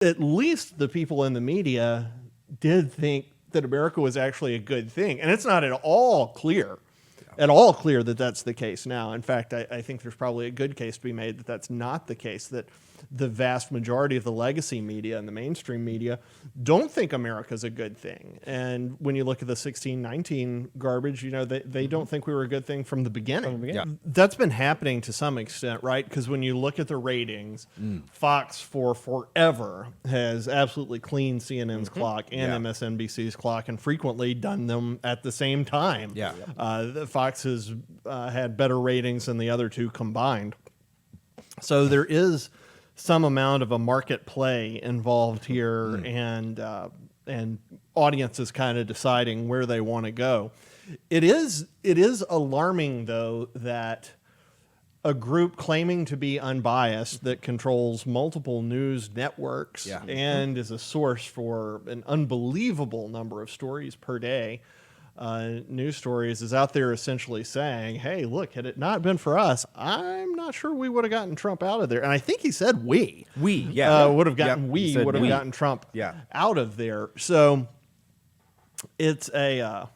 at least the people in the media did think that America was actually a good thing. And it's not at all clear that that's the case now. In fact, I think there's probably a good case to be made that that's not the case, that the vast majority of the legacy media and the mainstream media don't think America's a good thing. And when you look at the 1619 garbage, you know, they don't think we were a good thing from the beginning. Yeah. That's been happening to some extent, right? Because when you look at the ratings, Fox for forever has absolutely cleaned CNN's clock and MSNBC's clock, and frequently done them at the same time. Yeah. Fox has had better ratings than the other two combined. So there is some amount of a market play involved here, and audiences kind of deciding where they want to go. It is alarming, though, that a group claiming to be unbiased, that controls multiple news networks and is a source for an unbelievable number of stories per day, news stories, is out there essentially saying, hey, look, had it not been for us, I'm not sure we would have gotten Trump out of there. And I think he said would have gotten Trump out of there. So it's a,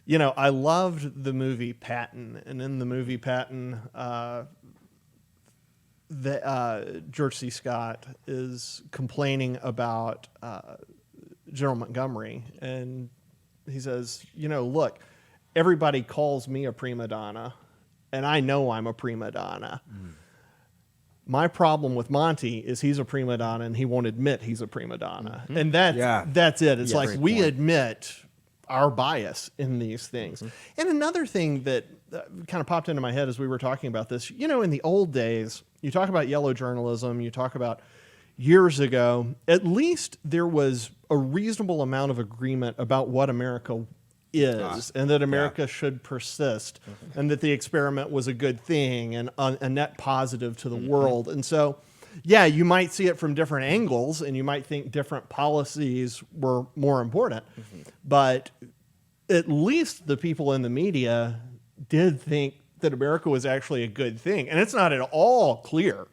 I loved the movie Patton. And in the movie Patton, George C. Scott is complaining about General Montgomery, and he says, look, everybody calls me a prima donna, and I know I'm a prima donna. My problem with Monty is he's a prima donna, and he won't admit he's a prima donna. And that's it. It's like we admit our bias in these things. And another thing that kind of popped into my head as we were talking about this, in the old days, you talk about yellow journalism, you talk about years ago, at least there was a reasonable amount of agreement about what America is, and that America should persist, and that the experiment was a good thing and a net positive to the world. And so, you might see it from different angles, and you might think different policies were more important, but at least the people in the media did think that America was actually a good thing. And it's not at all clear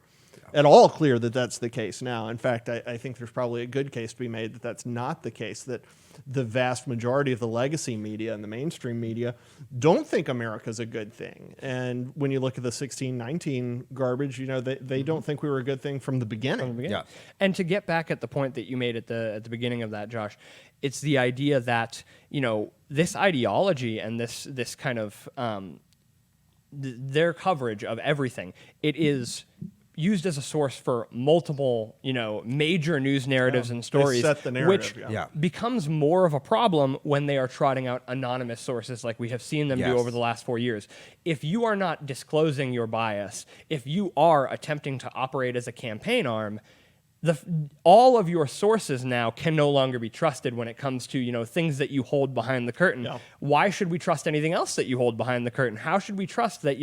that that's the case now. In fact, I think there's probably a good case to be made that that's not the case, that the vast majority of the legacy media and the mainstream media don't think America's a good thing. And when you look at the 1619 garbage, they don't think we were a good thing from the beginning. Yeah. And to get back at the point that you made at the beginning of that, Josh, it's the idea that, this ideology and this kind of their coverage of everything, it is used as a source for multiple, major news narratives and stories, set the narrative, which becomes more of a problem when they are trotting out anonymous sources like we have seen them do over the last 4 years. If you are not disclosing your bias, if you are attempting to operate as a campaign arm, all of your sources now can no longer be trusted when it comes to things that you hold behind the curtain. Why should we trust anything else that you hold behind the curtain? How should we trust that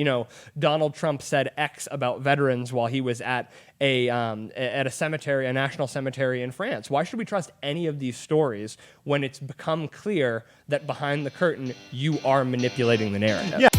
Donald Trump said X about veterans while he was at a cemetery, a national cemetery in France? Why should we trust any of these stories when it's become clear that behind the curtain you are manipulating the narrative?